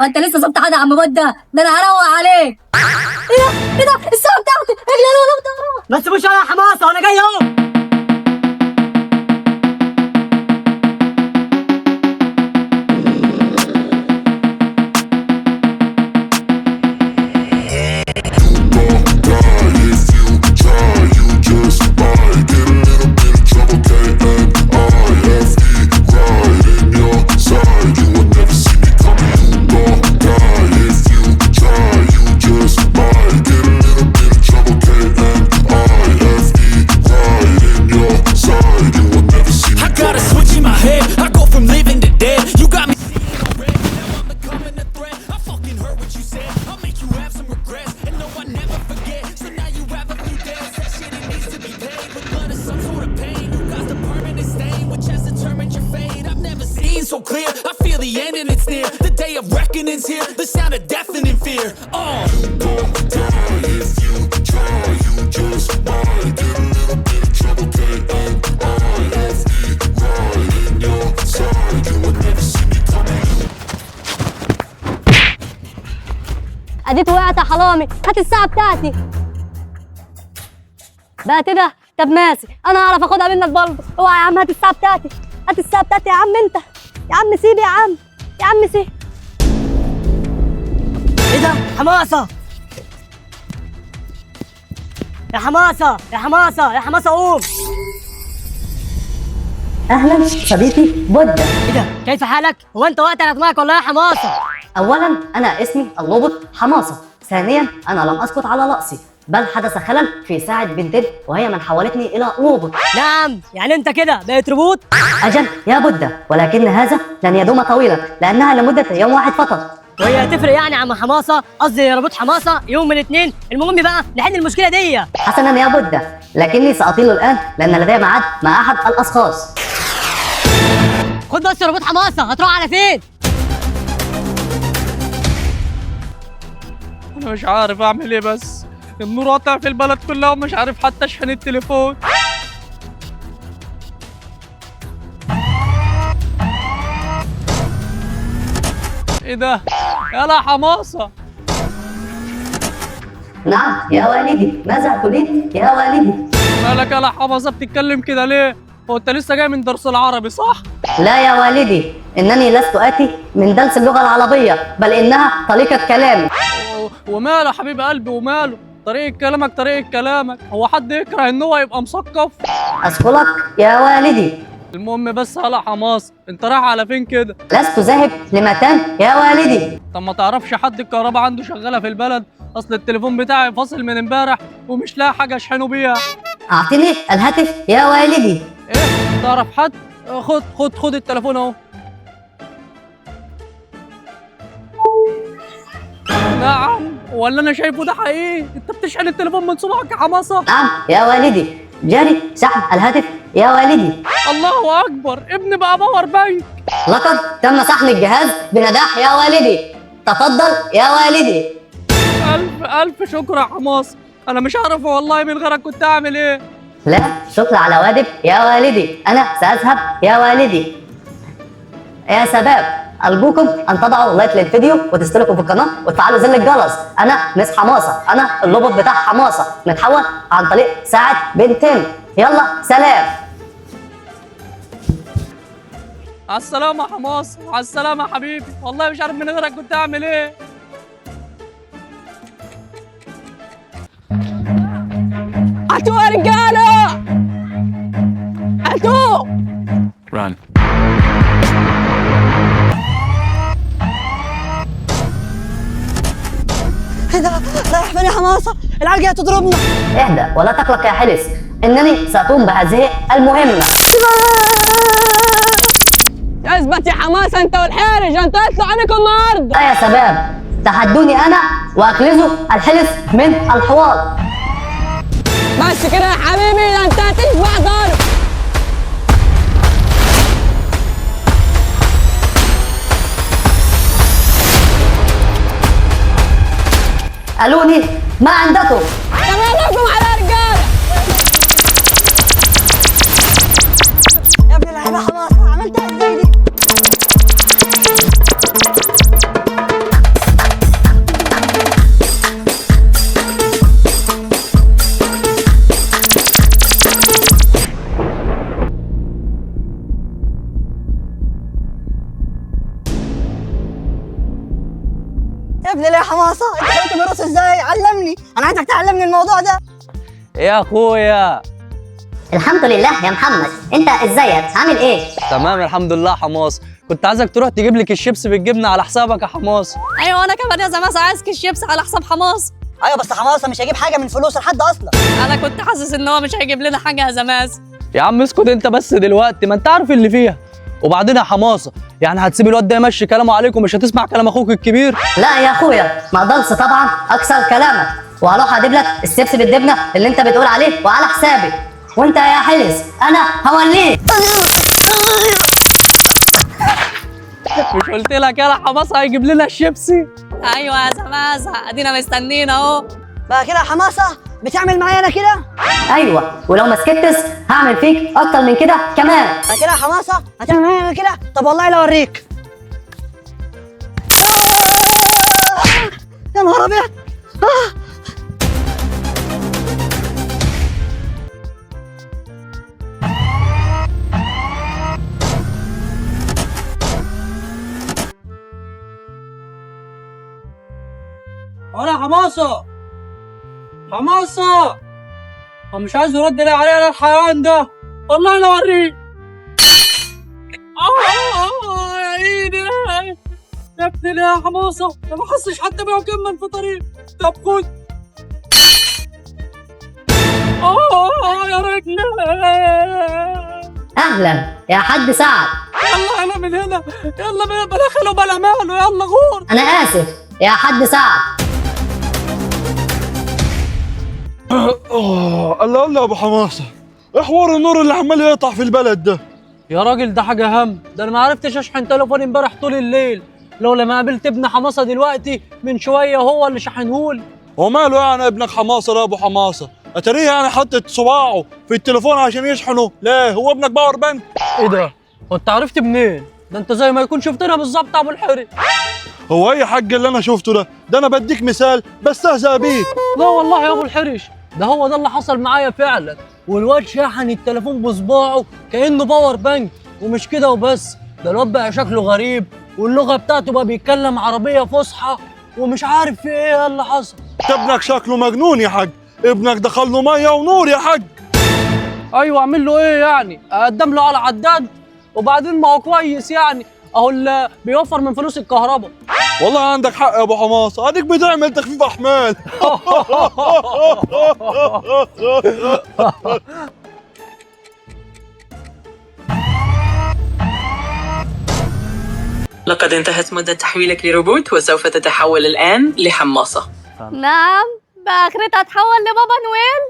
انت لسه ظبط حاجه يا عم بودة؟ ده انا هروق عليك. ايه ده الساعه بتاعتي رجلي ولا بتعرف. بس مش انا حماسه، انا جاي اهو. So clear, I feel the end and it's near. The day of reckoning's here, the sound of deafening fear. You don't die if you try, you just might get a little bit of trouble, K-N-I-F-E, right in your side. You would never see me coming. اديت وقعت يا حرامي، هات الساعه بتاعتي بقى كده. طب ماشي، انا هعرف اخدها منك برضه. اوعى يا عم، هات الساعه بتاعتي، هات الساعه بتاعتي يا عم. انت يا عم سيب، يا عم يا عم سيب. ايه ده حماسه؟ يا حماسه يا حماسه يا حماسه قوم. اهلا صديقي بودة. ايه ده كيف حالك؟ هو انت وقتك معك ولا يا حماسه؟ اولا انا اسمي الروبوت حماسه. ثانيا انا لم اسقط على راسي، بل حدث خلل في ساعة بنتين وهي من حولتني إلى روبوت. نعم، يعني أنت كده بقيت روبوت؟ أجل يا بودة، ولكن هذا لن يدوم طويلا لأنها لمدة يوم واحد فقط. وهي هتفرق يعني يا عم حماسة؟ قصدي يا روبوت حماسة، يوم من الاثنين. المهم بقى نحل المشكلة دي. حسنا يا بودة، لكني سأطيل الآن لأن لدي ميعاد مع أحد الأشخاص. خد بس يا روبوت حماسة، هتروح على فين؟ أنا مش عارف أعمل إيه، بس النور قاطع في البلد كلها ومش عارف حتى اشحن التليفون. ايه ده؟ يلا حماسة. نعم يا والدي، ماذا تريد يا والدي؟ مالك يلا حماسة بتتكلم كده ليه؟ هو انت لسه جاي من درس العربي صح؟ لا يا والدي، إنني لست آتي من درس اللغة العربية، بل إنها طريقة كلامي. وماله حبيب قلبي وماله؟ طريقة كلامك طريقة كلامك، هو حد يكره ان هو يبقى مثقف؟ أشكرك يا والدي. المهم بس هلا حماس، انت رايح على فين كده؟ لست ذاهب لمكان يا والدي. طب ما تعرفش حد الكهرباء عنده شغالة في البلد؟ اصل التليفون بتاعي فاصل من امبارح ومش لاقي حاجة اشحنه بيها. أعطني الهاتف يا والدي. ايه؟ تعرف حد؟ خد التليفون اهو. نعم، ولا انا شايفه ده حقيقي؟ انت بتشحن التليفون من صباعك يا حماسة؟ نعم يا والدي، جاري سحب الهاتف يا والدي. الله اكبر، ابني بقى باور بانك. لقد تم شحن الجهاز بنجاح يا والدي، تفضل يا والدي. الف شكر يا حماس، انا مش عارف والله من غيرك كنت اعمل ايه. لا شكر على واجب يا والدي، انا ساذهب يا والدي. يا شباب، ارجوكم ان تضعوا لايك للفيديو وتشتركوا في القناه وتفعلوا زر الجرس. انا مس حماسه، انا الروبوت بتاع حماسه، نتحول عن طريق ساعه بنتين. يلا سلام. على السلامة يا حماس، على السلامة يا حبيبي، والله مش عارف من غيرك كنت اعمل ايه. هاتوا يا رجالة، هاتوا. Run. ايه ده؟ رايح فين يا حماسة؟ العيال جاية تضربنا. اهدى ولا تقلق يا حلس، انني ساقوم بهذه المهمه. اثبت يا حماسة انت والحارج، انت هيطلع عنك النهارده. لا يا شباب، تحدوني انا واخلصوا الحلس من الحوار. بس كده يا حبيبي، ده انت هتشبع ضرب. قالوني ما عندكم. تمامكم على رجاله. يا ابن اللعيبه حماسه، عملت ايه دي؟ يا ابني ليه يا حماصه؟ انت خليته بيرقص ازاي؟ علمني، انا عايزك تعلمني الموضوع ده. يا اخويا الحمد لله يا محمد، انت ازيك؟ عامل ايه؟ تمام الحمد لله حماس. كنت عايزك تروح تجيب لك الشيبس بالجبنه على حسابك يا حماس. ايوه انا كمان يا زماس عايز كيس شيبس على حساب حماس. ايوه بس حماصه مش هيجيب حاجه من فلوس لحد اصلا. انا كنت حاسس ان هو مش هيجيب لنا حاجه يا زماس. يا عم اسكت انت بس دلوقتي، ما انت عارف اللي فيها. وبعدين يا حماصه يعني هتسيب الواد ده يمشي كلامه عليك ومش هتسمع كلام اخوك الكبير؟ لا يا اخويا، ما اقدرش طبعا اكسر كلامك، وهروح اجيب لك الشيبس بالجبنه اللي انت بتقول عليه وعلى حسابي. وانت يا حلس انا هوليك. مش قلت لك يا حماصه هيجيب لنا الشيبسي؟ ايوه يا زماس ادينا مستنيين اهو. بقى كده يا حماصه بتعمل معايا انا كده؟ ايوه، ولو ما سكتش هعمل فيك اكتر من كده كمان. بقى كده يا حماصه هتعمل معايا انا كده؟ طب والله لا اوريك. يا نهار ابيض. انا حماصه حماصه، هو مش عايز يرد لي عليا الحيوان ده، والله انا اوريك. يا ايدي يا ابني ليه يا حماصه؟ انا ما حسش حتى بيه كمان في طريق. طب خد. يا رجلي. اهلا يا حاج سعد. يلا انا من هنا، يلا بلا خلو بلا ماله، يلا غور. انا اسف يا حاج سعد. الله يا ابو حماصه، ايه حوار النور اللي عمال يقطع في البلد ده؟ يا راجل ده حاجه هم، ده انا ما عرفتش اشحن تليفوني امبارح طول الليل، لولا ما قابلت ابن حماصه دلوقتي من شويه هو اللي شحنهولي. وماله يعني ابنك حماصه ده ابو حماصه؟ اتاريه يعني حطت صباعه في التليفون عشان يشحنه؟ ليه هو ابنك باور بانك؟ ايه ده؟ وانت عرفت منين؟ ده انت زي ما يكون شفتنا بالظبط يا ابو الحري. هو اي حاج اللي انا شفته ده انا بديك مثال بستهزأ بيه. لا والله يا ابو الحرش، ده هو ده اللي حصل معايا فعلا، والواد شحن التليفون بصباعه كانه باور بانك. ومش كده وبس، ده الواد بقى شكله غريب، واللغه بتاعته بقى بيتكلم عربيه فصحى، ومش عارف في ايه اللي حصل. ابنك شكله مجنون يا حاج، ابنك دخل له ميه ونور يا حاج. ايوه اعمل له ايه يعني؟ اقدم له على عداد؟ وبعدين ما هو كويس يعني، اهو اللي بيوفر من فلوس الكهرباء. والله عندك حق يا ابو حماصه، اديك بتعمل تخفيف احمال. لقد انتهت مدة تحويلك لروبوت وسوف تتحول الآن لحماصة. نعم، بآخرتها اتحول لبابا نويل.